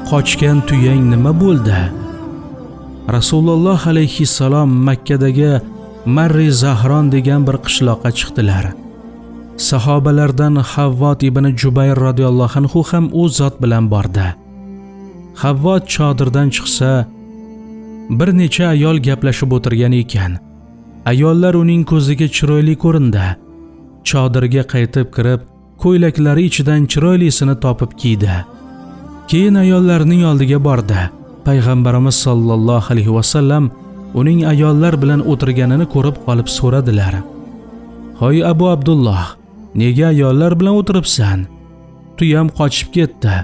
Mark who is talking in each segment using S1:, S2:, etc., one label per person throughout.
S1: qochgan tuyang nima bo'ldi? Rasululloh alayhissalom Makkadagi Marri Zahron degan bir qishloqqa chiqdilar. Sahobalardan Havvot ibn Jubayr radhiyallohu anhu ham u zot bilan bordi. Havvot chodirdan chiqsa, bir necha ayol gaplashib o'tirgan ekan. Ayollar uning ko'ziga chiroyli ko'rindi. Chodirga qaytib kirib, ko'ylaklari ichidan chiroylisini topib kiydi. Keyin ayollarning oldiga bordi. Payg'ambarimiz sollallohu alayhi vasallam uning ayollar bilan o'tirganini ko'rib qolib so'radilar. "Hoy Abu Abdulloh, nega ayollar bilan o'tiribsan?" "Tuyam qochib ketdi.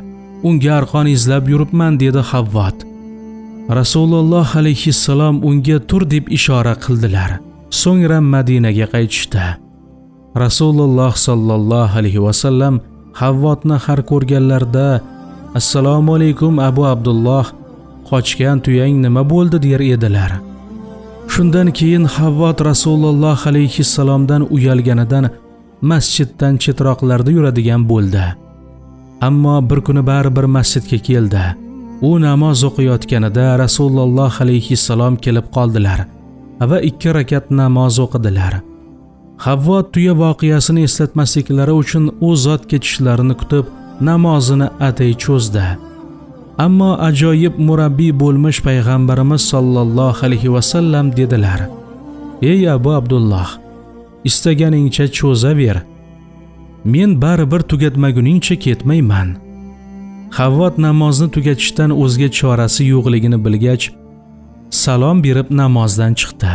S1: Unga arqon izlab yuribman", dedi Havvot. Rasululloh alayhissalom unga tur deb ishora qildilar. So'ngra Madinaga qaytishdi. Rasululloh sallallohu alayhi vasallam Havvotni har ko'rganlarida "Assalomu alaykum Abu Abdulloh, qochgan tuyang nima bo'ldi?" der edilar. Shundan keyin Havvot Rasululloh alayhissalomdan uyalganidan masjiddan chetroqlarda yuradigan bo'ldi. Ammo bir kuni baribir masjidga keldi. U namoz o'qiyotganida Rasululloh alayhissalom kelib qoldilar va 2 rakat namoz o'qidilar. Havvot tuya voqeasini eslatmasliklari uchun u zot ketishlarini kutib namozini atay cho'zdi. Ammo ajoyib murabbiy bo'lmish payg'ambarimiz sollallohu alayhi vasallam dedilar: "Ey Abu Abdulloh, istaganingcha cho'zaver. Men baribir tugatmaguningcha ketmayman." Havvot namozni tugatishdan o'zga chorasi yo'qligini bilgach, salom berib namozdan chiqdi.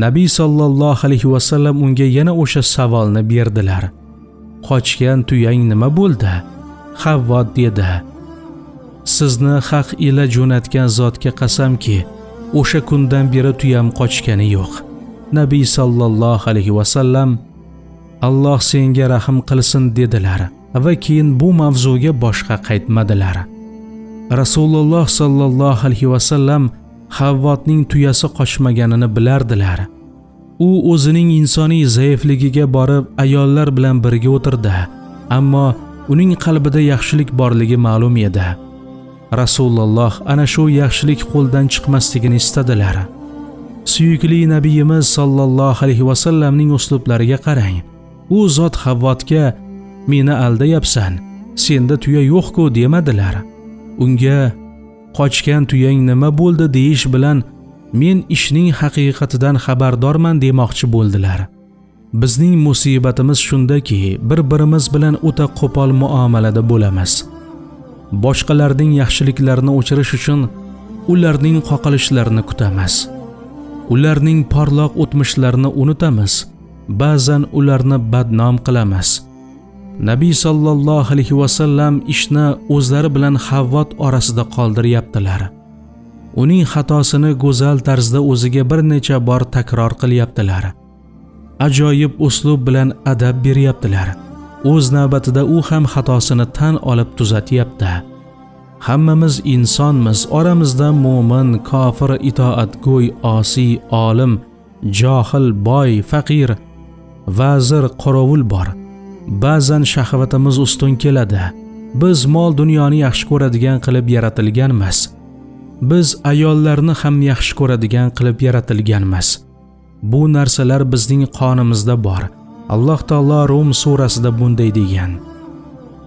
S1: Nabiy sollallohu alayhi vasallam unga yana o'sha savolni berdilar. "Qochgan tuyang nima bo'ldi?" Havvot dedi: "Sizni haq ila jo'natgan zotga qasamki, o'sha kundan beri tuyam qochgani yo'q." Nabiy sollallohu alayhi vasallam "Alloh senga rahim qilsin" dedilar va keyin bu mavzuga boshqa qaytmadilar. Rasululloh sallallohu alayhi vasallam Havvotning tuyasi qochmaganini bilardilar. U o'zining insoniy zaifligiga borib ayollar bilan birga o'tirdi, ammo uning qalbida yaxshilik borligi ma'lum edi. Rasululloh ana shu yaxshilik qo'ldan chiqmasligini istadilar. Suyukli nabiyimiz sallallohu alayhi vasallamning uslublariga qarang. U zot Havvotga "Meni aldayapsan, senda tuya yo'q-ku" demadilar. Unga "Qochgan tuyang nima bo'ldi?" deyish bilan "Men ishning haqiqatidan xabardorman" demoqchi bo'ldilar. Bizning musibatimiz shundaki, bir-birimiz bilan o'ta qo'pol muomalada bo'lamiz. Boshqalarning yaxshiliklarini o'chirish uchun ularning qoqilishlarini kutamiz. Ularning porloq o'tmishlarini unutamiz. Ba'zan ularni badnom qilamiz. Nabiy sallallohu alayhi vasallam ishni o'zlari bilan Havvot orasida qoldiryaptilar. Uning xatosini go'zal tarzda o'ziga bir necha bor takror qilyaptilar. Ajoyib uslub bilan adab beryaptilar. O'z navbatida u ham xatosini tan olib tuzatyapti. Hammamiz insonmiz. Oramizda mo'min, kofir, itoatgo'y, osiy, olim, johil, boy, faqir, vazir, qorovul bor. Ba'zan shahvatimiz ustun keladi. Biz mol dunyoni yaxshi ko'radigan qilib yaratilganmiz. Biz ayollarni ham yaxshi ko'radigan qilib yaratilganmiz. Bu narsalar bizning qonimizda bor. Alloh taolo Rum surasida bunday degan.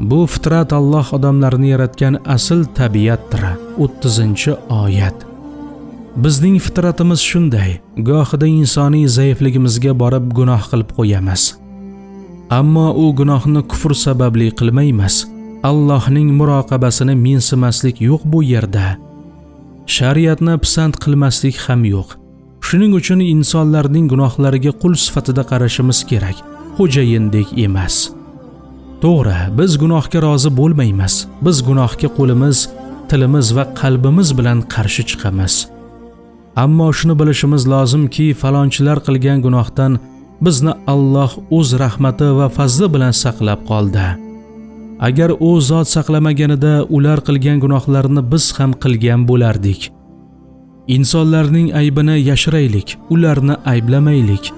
S1: Bu fitrat Alloh odamlarni yaratgan asl tabiatdir. 30-oyat. Bizning fitratimiz shunday. Gohida insoniy zaifligimizga borib gunoh qilib qo'yamiz. Ammo u gunohni kufr sababli qilmaymiz. Allohning muroqabasini mensimaslik yo'q bu yerda. Shariatni pisand qilmaslik ham yo'q. Shuning uchun insonlarning gunohlariga qul sifatida qarashimiz kerak, xo'jayindek emas. To'g'ri, biz gunohga rozi bo'lmaymiz. Biz gunohga qo'limiz, tilimiz va qalbimiz bilan qarshi chiqamiz. Ammo shuni bilishimiz lozimki, falonchilar qilgan gunohdan bizni Alloh o'z rahmati va fazli bilan saqlab qoldi. Agar u zot saqlamaganida ular qilgan gunohlarni biz ham qilgan bo'lardik. İnsonlarning aybini yashiraylik, ularni ayblamaylik.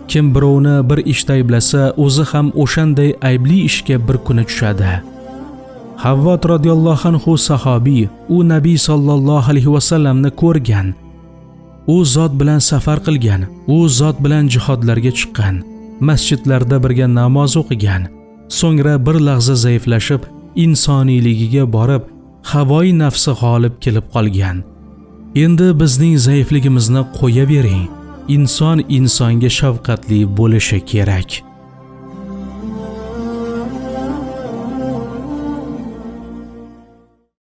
S1: Kim birovni bir ishda ayblasa, o'zi ham o'shanday aybli ishga bir kuni tushadi. Havvot radhiyallohu anhu sahobiy, u Nabiy sallallohu alayhi vasallamni ko'rgan. U zot bilan safar qilgan, u zot bilan jihodlarga chiqqan, masjidlarda birga namoz o'qigan. So'ngra bir lahza zaiflashib, insoniyligiga borib, havoi nafsi g'olib kelib qolgan. Endi bizning zaifligimizni qo'yavering. Inson insonga shafqatli bo'lishi kerak.